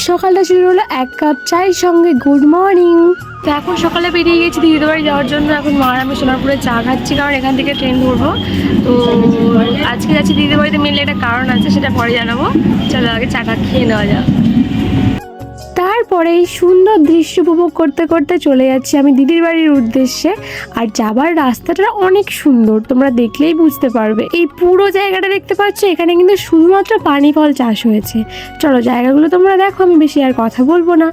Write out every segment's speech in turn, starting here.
সকালটা শুরু হলো এক কাপ চায়ের সঙ্গে গুড মর্নিং। তো এখন সকালে বেরিয়ে গেছি দিদিদের বাড়ি যাওয়ার জন্য। এখন মা আর আমি সোনারপুরে চা খাচ্ছি, কারণ এখান থেকে ট্রেন ধরবো। তো আজকে যাচ্ছি দিদিদের বাড়িতে, মেনলি একটা কারণ আছে, সেটা পরে জানাবো। চলো আগে চাটা খেয়ে নেওয়া যাক। তারপরে এই সুন্দর দৃশ্য উপভোগ করতে করতে চলে যাচ্ছি আমি দিদির বাড়ির উদ্দেশ্যে। আর যাবার রাস্তাটা অনেক সুন্দর, তোমরা দেখলেই বুঝতে পারবে। এই পুরো জায়গাটা দেখতে পাচ্ছ, এখানে কিন্তু শুধুমাত্র পানি ফল চাষ হয়েছে। চলো জায়গাগুলো তোমরা দেখো, আমি বেশি আর কথা বলবো না।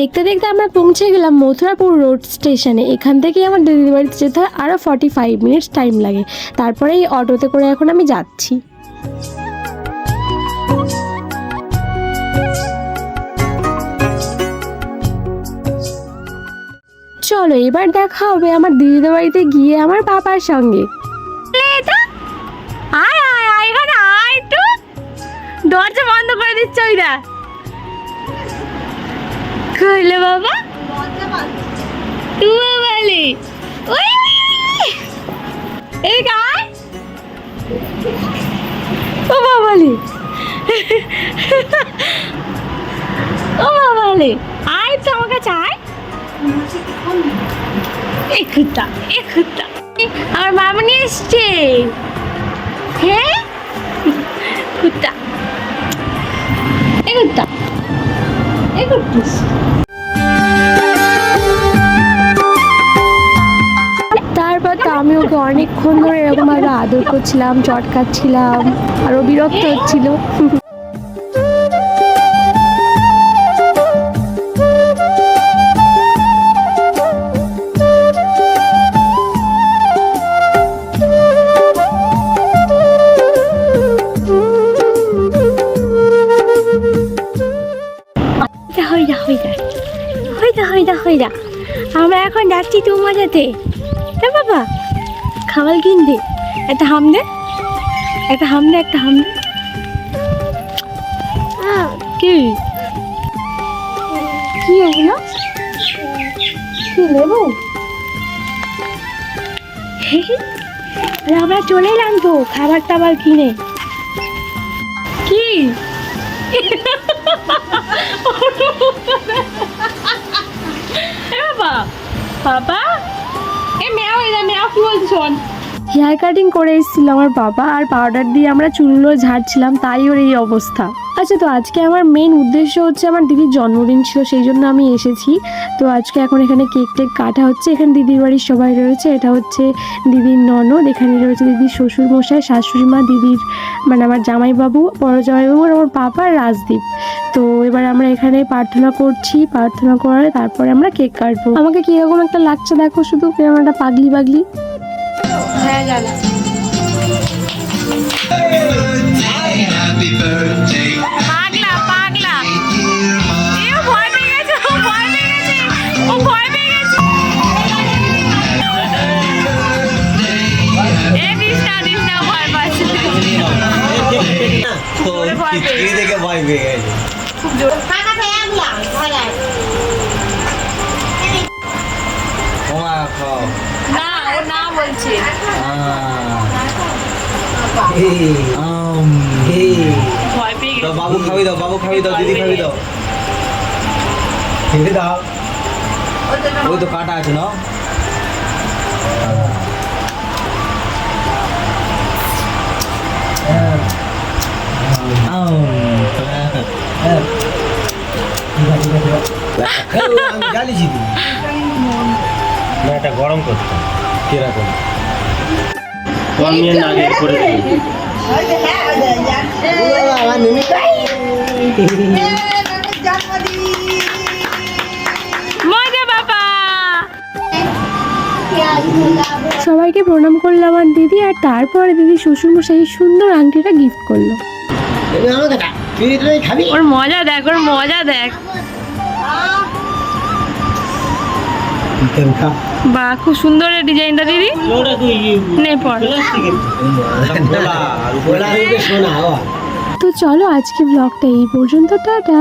দেখতে দেখতে আমরা পৌঁছে গেলাম মথুরাপুর রোড স্টেশনে। এখান থেকে আমার দিদির বাড়িতে যেতে হয় আরও 45 মিনিটস টাইম লাগে। তারপরে এই অটোতে করে এখন আমি যাচ্ছি। চলো এবার দেখা হবে আমার দিদিদের বাড়িতে গিয়ে আমার বাবার সঙ্গে। দরজা বন্ধ করে দিচ্ছে ওইটা। কইলে বাবা তুই বলে ওই এই গায় ও বাবালে ও বাবালে আয় তো আমার কাছে আয়। এই কুত্তা আমার বাবা নিয়ে এসছে। হ্যাঁ কুত্তা এই কুত্তা এই কুত্তুস। তারপর তো আমি ওকে অনেকক্ষণ ধরে এরকম ভাবে আদর করছিলাম, চটকাচ্ছিলাম, আর ও বিরক্ত হচ্ছিল। হইদা আমরা এখন যাচ্ছি তোমার সাথে। বাবা খাবার কিনতে একটা হাম দে কি কি এগুলো কি নেবো? আমরা চলে এলাম তো খাবার টাবার কিনে। কি বাবা এ মেও কি বলছিস? শোন, হেয়ার কাটিং করে এসেছিল আমার বাবা, আর পাউডার দিয়ে আমরা চুলগুলো ঝাড়ছিলাম, তাই ওর এই অবস্থা। আচ্ছা, তো আজকে আমার মেন উদ্দেশ্য হচ্ছে আমার দিদির জন্মদিন ছিল, সেই জন্য আমি এসেছি। তো আজকে এখন এখানে কেক টেক কাটা হচ্ছে। এখানে দিদির বাড়ির সবাই রয়েছে। এটা হচ্ছে দিদির ননদ, এখানে রয়েছে দিদির শ্বশুর মশাই, শাশুড়ি মা, দিদির মানে আমার জামাইবাবু, বড় জামাইবাবু, আর আমার পাপা রাজদীপ। তো এবার আমরা এখানে প্রার্থনা করছি, প্রার্থনা করে তারপরে আমরা কেক কাটবো। আমাকে কিরকম একটা লাগছে দেখো, শুধু কেমন একটা পাগলি। হ্যাঁ জানা পাগলা এও ভয় পেয়ে গেছে, ও ভয় পেয়ে গেছে। এ দিশা ভয় পাচ্ছে, ভয় পেয়ে গেছে খুব জোর। না ও না বলছে। ভয় পেয়ে গেছে। বাবু খাবি দাও দিদি খাবি দাও ওই তো কাটা আছে না। এটা গরম করতে কিরকম সবাইকে প্রণাম করলাম আমার দিদি, আর তারপরে দিদি শ্বশুরমশাই সুন্দর আংটিটা গিফট করলো। ওর মজা দেখ বাহ, খুব সুন্দর ডিজাইনটা দিদি। নে পর তো চলো আজকে ব্লগটা এই পর্যন্ত, টাটা।